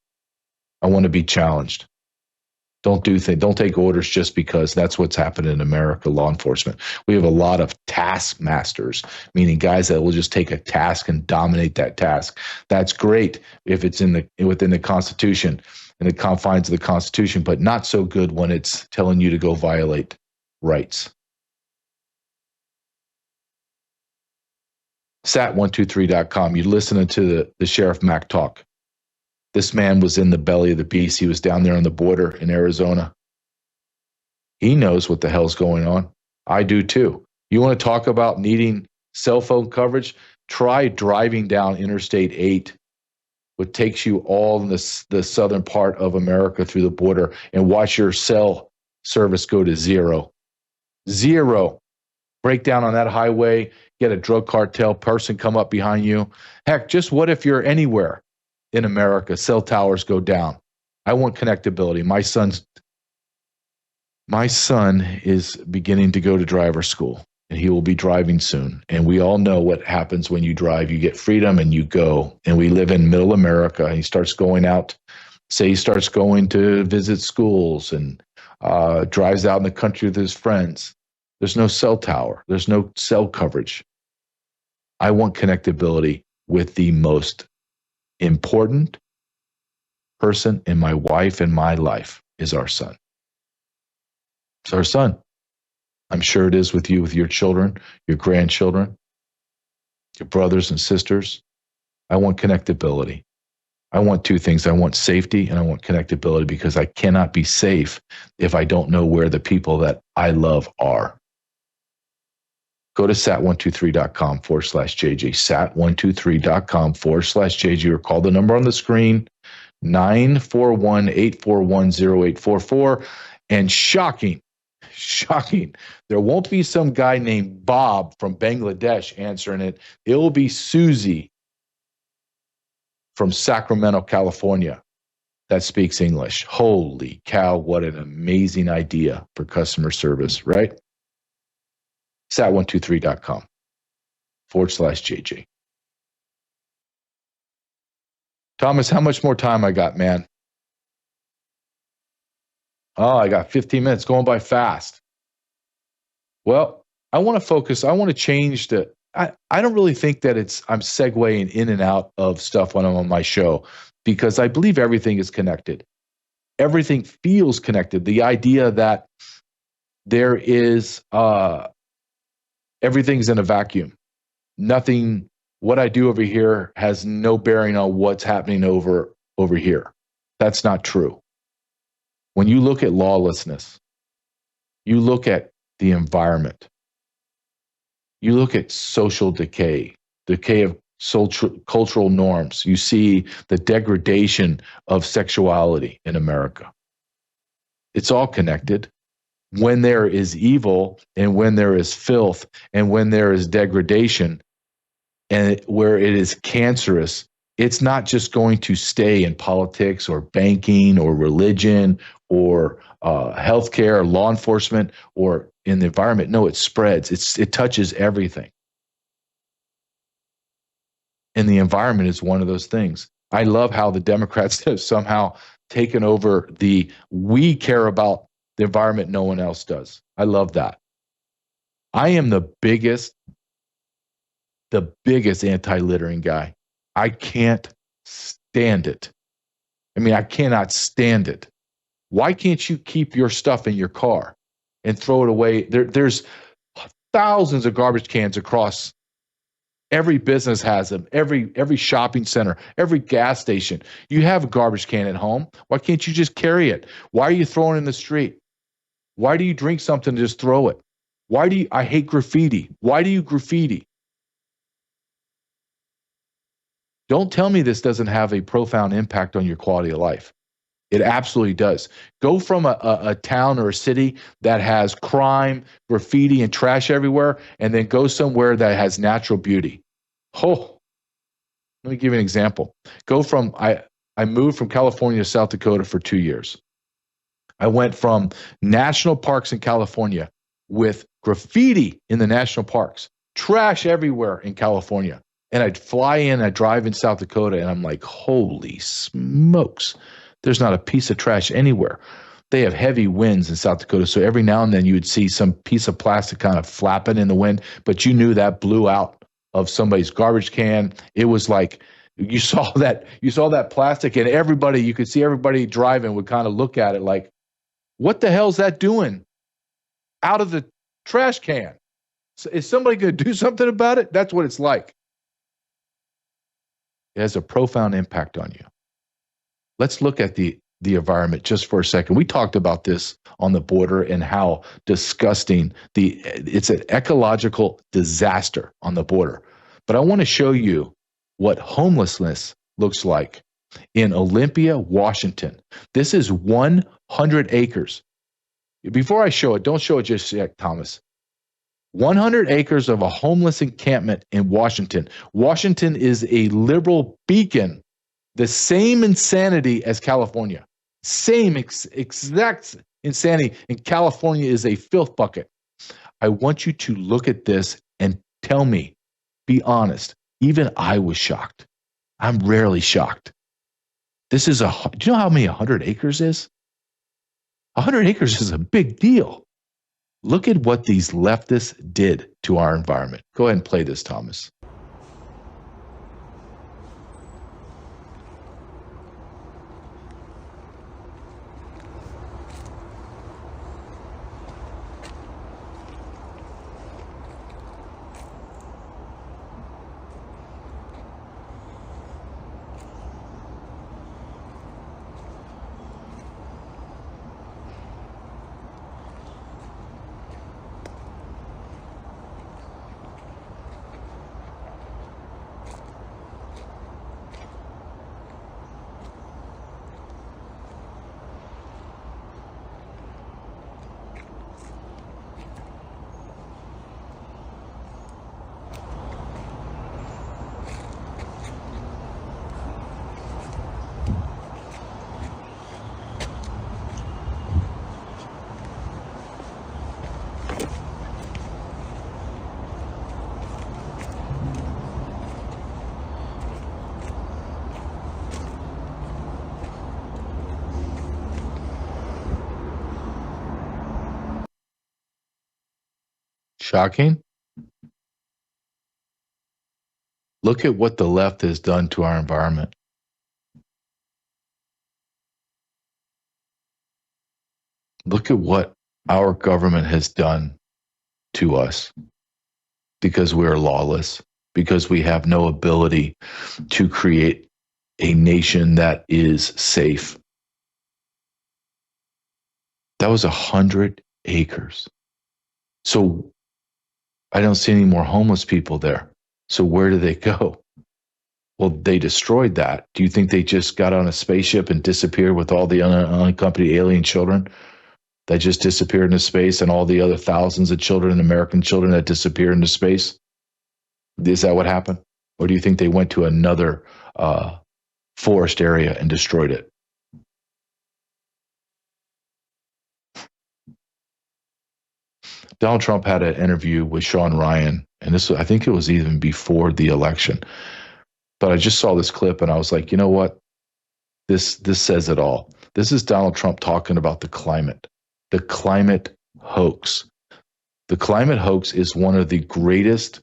I want to be challenged. Don't take orders just because. That's what's happened in America, law enforcement. We have a lot of taskmasters, meaning guys that will just take a task and dominate that task. That's great if it's within the Constitution and the confines of the Constitution, but not so good when it's telling you to go violate rights. Sat123.com. You're listening to the Sheriff Mack talk. This man was in the belly of the beast. He was down there on the border in Arizona. He knows what the hell's going on. I do too. You want to talk about needing cell phone coverage? Try driving down Interstate 8, which takes you all in the southern part of America through the border, and watch your cell service go to zero. Zero. Break down on that highway, get a drug cartel person come up behind you. Heck, just what if you're anywhere in America, cell towers go down? I want connectability. My son is beginning to go to driver's school, and he will be driving soon. And we all know what happens when you drive. You get freedom and you go. And we live in middle America. He starts going out, say he starts going to visit schools and drives out in the country with his friends. There's no cell tower. There's no cell coverage. I want connectability with the most important person in my wife and my life is our son. It's our son. I'm sure it is with you, with your children, your grandchildren, your brothers and sisters. I want connectability. I want two things. I want safety and I want connectability, because I cannot be safe if I don't know where the people that I love are. Go to sat123.com/JJ, sat123.com/JJ, or call the number on the screen, 941-841-0844. And shocking, there won't be some guy named Bob from Bangladesh answering it. It will be Susie from Sacramento, California, that speaks English. Holy cow, what an amazing idea for customer service, right? sat123.com/JJ. Thomas, how much more time I got, man? Oh, I got 15 minutes, going by fast. Well, I want to focus. I want to change I don't really think that I'm segueing in and out of stuff when I'm on my show, because I believe everything is connected. Everything feels connected. The idea that there is, everything's in a vacuum. Nothing, what I do over here has no bearing on what's happening over here. That's not true. When you look at lawlessness, you look at the environment, you look at social decay of cultural norms. You see the degradation of sexuality in America. It's all connected. When there is evil and when there is filth and when there is degradation and where it is cancerous, it's not just going to stay in politics or banking or religion or healthcare or law enforcement or in the environment. No, it spreads. It touches everything. And the environment is one of those things. I love how the Democrats have somehow taken over we care about the environment no one else does. I love that. I am the biggest anti-littering guy. I can't stand it. I mean, I cannot stand it. Why can't you keep your stuff in your car and throw it away? There's thousands of garbage cans across. Every business has them. Every shopping center, every gas station. You have a garbage can at home. Why can't you just carry it? Why are you throwing it in the street? Why do you drink something and just throw it? I hate graffiti. Why do you graffiti? Don't tell me this doesn't have a profound impact on your quality of life. It absolutely does. Go from a town or a city that has crime, graffiti, and trash everywhere, and then go somewhere that has natural beauty. Oh, let me give you an example. I moved from California to South Dakota for 2 years. I went from national parks in California with graffiti in the national parks, trash everywhere in California. And I'd fly in, I'd drive in South Dakota, and I'm like, holy smokes. There's not a piece of trash anywhere. They have heavy winds in South Dakota, so every now and then you would see some piece of plastic kind of flapping in the wind, but you knew that blew out of somebody's garbage can. It was like you saw that plastic, and you could see everybody driving would kind of look at it like, what the hell's that doing out of the trash can? Is somebody going to do something about it? That's what it's like. It has a profound impact on you. Let's look at the environment just for a second. We talked about this on the border and how disgusting it's an ecological disaster on the border. But I want to show you what homelessness looks like in Olympia, Washington. This is 100 acres. Before I show it, don't show it just yet, Thomas. 100 acres of a homeless encampment in Washington. Washington is a liberal beacon. The same insanity as California. Same exact insanity. And California is a filth bucket. I want you to look at this and tell me, be honest. Even I was shocked. I'm rarely shocked. Do you know how many 100 acres is? 100 acres is a big deal. Look at what these leftists did to our environment. Go ahead and play this, Thomas. Shocking? Look at what the left has done to our environment. Look at what our government has done to us because we are lawless, because we have no ability to create a nation that is safe. That was 100 acres. So I don't see any more homeless people there. So where do they go? Well, they destroyed that. Do you think they just got on a spaceship and disappeared with all the unaccompanied alien children that just disappeared into space and all the other thousands of children, American children that disappeared into space? Is that what happened? Or do you think they went to another forest area and destroyed it? Donald Trump had an interview with Sean Ryan, and I think it was even before the election. But I just saw this clip and I was like, you know what? This says it all. This is Donald Trump talking about the climate hoax. The climate hoax is one of the greatest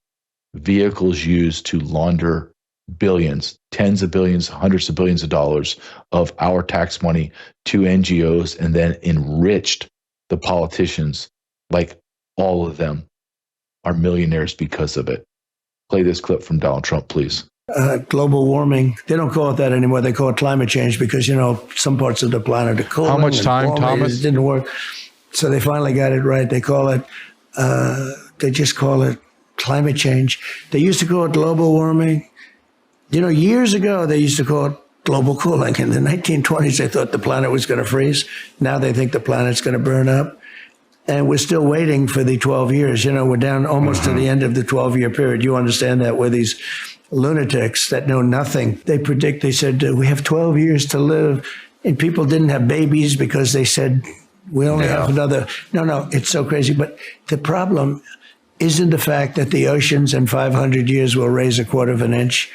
vehicles used to launder billions, tens of billions, hundreds of billions of dollars of our tax money to NGOs, and then enriched the politicians. Like all of them are millionaires because of it. Play this clip from Donald Trump, please. Global warming, they don't call it that anymore. They call it climate change because, some parts of the planet are cooling. How much time, Thomas? It didn't work. So they finally got it right. They call it, they just call it climate change. They used to call it global warming. Years ago, they used to call it global cooling. In the 1920s, they thought the planet was going to freeze. Now they think the planet's going to burn up. And we're still waiting for the 12 years. We're down almost to the end of the 12-year period. You understand that, where these lunatics that know nothing, they said, we have 12 years to live. And people didn't have babies because they said, we only have another. No, it's so crazy. But the problem isn't the fact that the oceans in 500 years will raise 1/4 of an inch.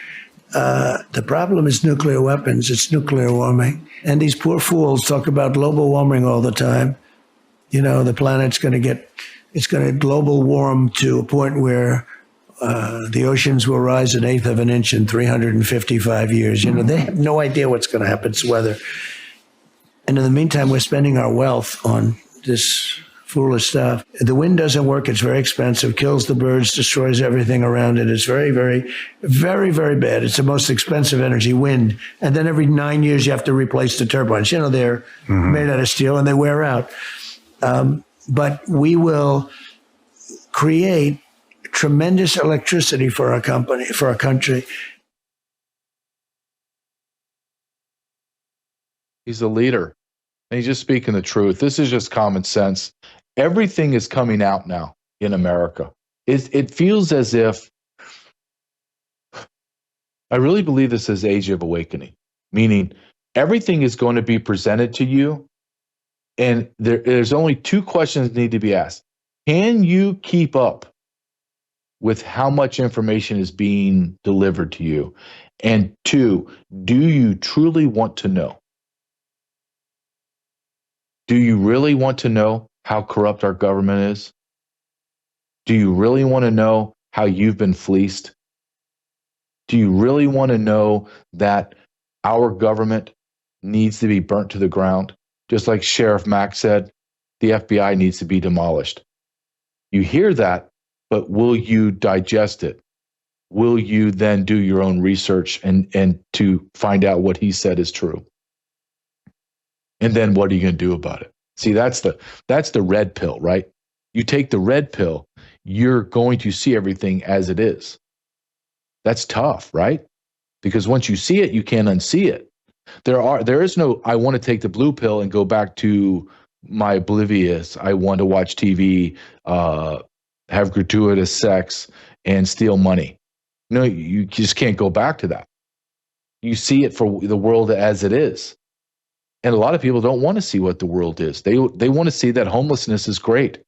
The problem is nuclear weapons. It's nuclear warming. And these poor fools talk about global warming all the time. The planet's going to global warm to a point where the oceans will rise 1/8 of an inch in 355 years. They have no idea what's going to happen to weather. And in the meantime, we're spending our wealth on this foolish stuff. The wind doesn't work. It's very expensive, kills the birds, destroys everything around it. It's very, very, very, very bad. It's the most expensive energy, wind. And then every 9 years, you have to replace the turbines. They're made out of steel and they wear out. But we will create tremendous electricity for our country. He's a leader. And he's just speaking the truth. This is just common sense. Everything is coming out now in America. It feels as if, I really believe this is Age of Awakening, meaning everything is going to be presented to you. And there's only 2 questions that need to be asked. Can you keep up with how much information is being delivered to you? And 2, do you truly want to know? Do you really want to know how corrupt our government is? Do you really want to know how you've been fleeced? Do you really want to know that our government needs to be burnt to the ground? Just like Sheriff Mack said, the FBI needs to be demolished. You hear that, but will you digest it? Will you then do your own research and to find out what he said is true? And then what are you going to do about it? See, that's the red pill, right? You take the red pill, you're going to see everything as it is. That's tough, right? Because once you see it, you can't unsee it. There is no, I want to take the blue pill and go back to my oblivious, I want to watch TV, have gratuitous sex, and steal money. No, you just can't go back to that. You see it for the world as it is. And a lot of people don't want to see what the world is. They want to see that homelessness is great.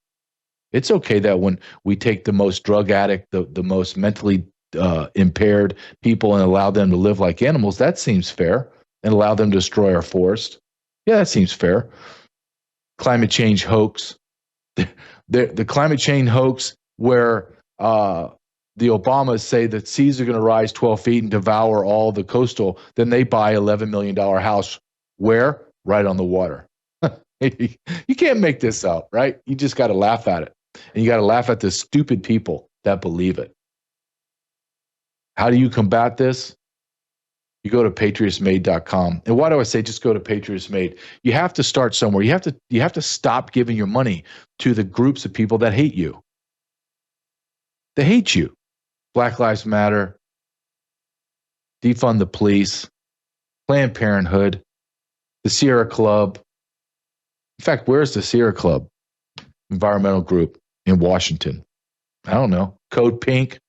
It's okay that when we take the most drug addict, the most mentally impaired people and allow them to live like animals, that seems fair. And allow them to destroy our forest. Yeah, that seems fair. Climate change hoax. The climate change hoax where the Obamas say that seas are going to rise 12 feet and devour all the coastal, then they buy $11 million house. Where? Right on the water. You can't make this up, right? You just got to laugh at it. And you got to laugh at the stupid people that believe it. How do you combat this? You go to patriotsmade.com. And why do I say just go to Patriots Made? You have to start somewhere. You have to stop giving your money to the groups of people that hate you. They hate you. Black Lives Matter, defund the police, Planned Parenthood, the Sierra Club. In fact, where's the Sierra Club? Environmental group in Washington. I don't know. Code Pink.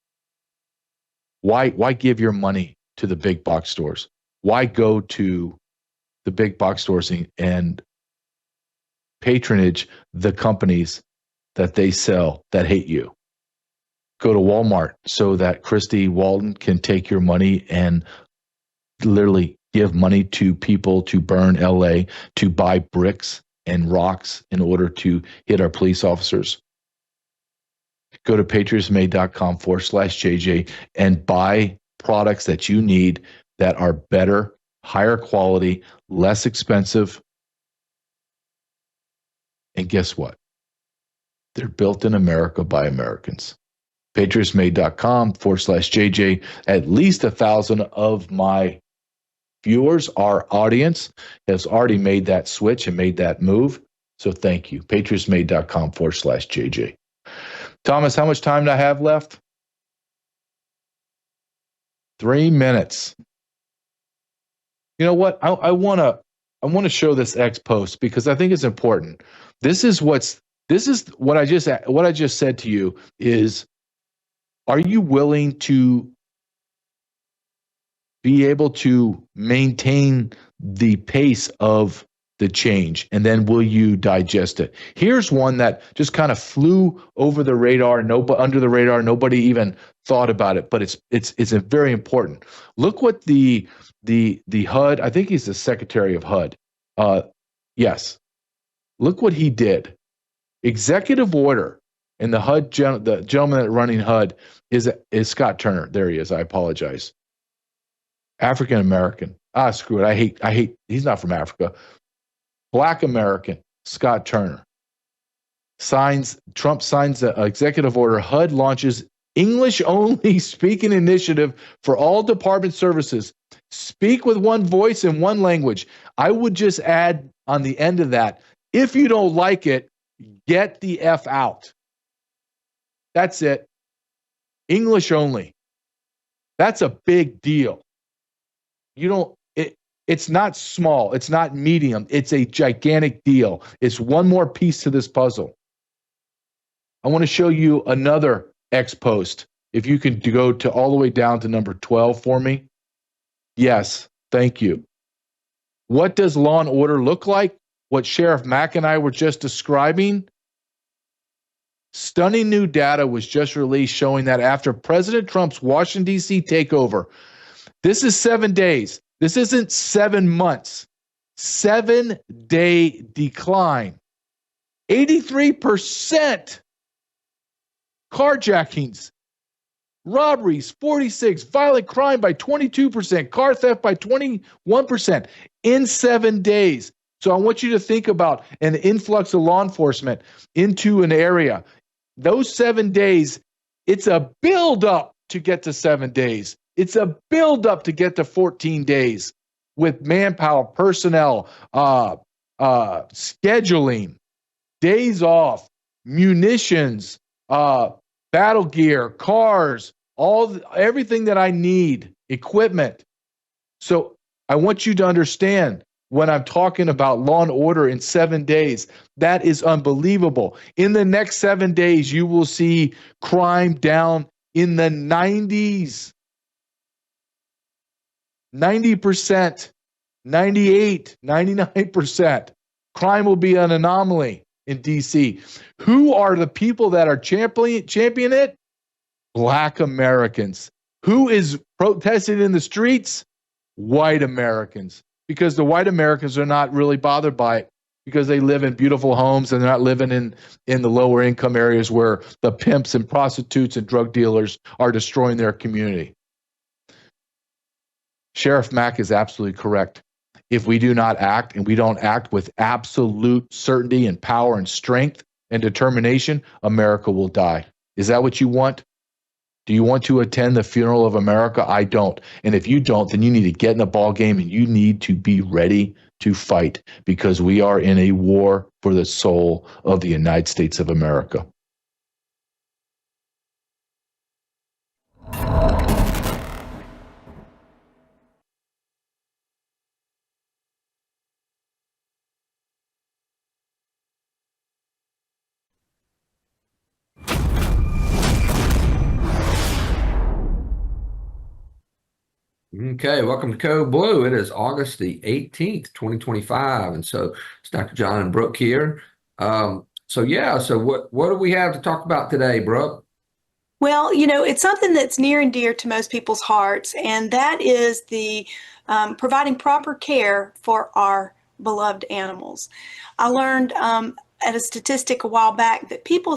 Why give your money to the big box stores? Why go to the big box stores and patronage the companies that they sell that hate you? Go to Walmart so that Christy Walton can take your money and literally give money to people to burn LA, to buy bricks and rocks in order to hit our police officers. Go to patriotsmade.com/JJ and buy products that you need that are better, higher quality, less expensive. And guess what? They're built in America by Americans. patriotsmade.com/JJ. At least 1,000 of my viewers, our audience, has already made that switch and made that move. So thank you. patriotsmade.com/JJ. Thomas, how much time do I have left? 3 minutes. You know what? I want to show this X post because I think it's important. This is what I just said to you is, are you willing to be able to maintain the pace of the change, and then will you digest it? Here's one that just kind of flew over the radar, under the radar. Nobody even thought about it, but it's very important. Look what the HUD. I think he's the Secretary of HUD. Yes, look what he did. Executive order, and the HUD the gentleman that running HUD is Scott Turner. There he is. I apologize. African American. Screw it. I hate. He's not from Africa. Black American, Scott Turner. Trump signs the executive order. HUD launches English-only speaking initiative for all department services. Speak with one voice in one language. I would just add on the end of that, if you don't like it, get the F out. That's it. English only. That's a big deal. It's not small. It's not medium. It's a gigantic deal. It's one more piece to this puzzle. I want to show you another X post. If you can go to all the way down to number 12 for me. Yes, thank you. What does law and order look like? What Sheriff Mack and I were just describing? Stunning new data was just released showing that after President Trump's Washington, D.C. takeover, this is 7 days. This isn't 7 months. 7-day decline. 83% carjackings, robberies, 46%, violent crime by 22%, car theft by 21% in 7 days. So I want you to think about an influx of law enforcement into an area. Those 7 days, it's a build-up to get to 7 days. It's a build-up to get to 14 days with manpower, personnel, scheduling, days off, munitions, battle gear, cars, everything that I need, equipment. So I want you to understand when I'm talking about law and order in 7 days, that is unbelievable. In the next 7 days, you will see crime down in the 90s. 90%, 98, 99%. Crime will be an anomaly in D.C. Who are the people that are championing it? Black Americans. Who is protesting in the streets? White Americans. Because the white Americans are not really bothered by it because they live in beautiful homes and they're not living in the lower income areas where the pimps and prostitutes and drug dealers are destroying their community. Sheriff Mack is absolutely correct. If we do not act, and we don't act with absolute certainty and power and strength and determination, America will die. Is that what you want? Do you want to attend the funeral of America? I don't. And if you don't, then you need to get in the ball game and you need to be ready to fight because we are in a war for the soul of the United States of America. Okay, welcome to Code Blue. It is August the 18th, 2025. And so it's Dr. John and Brooke here. So what do we have to talk about today, Brooke? Well, it's something that's near and dear to most people's hearts, and that is the providing proper care for our beloved animals. I learned at a statistic a while back that people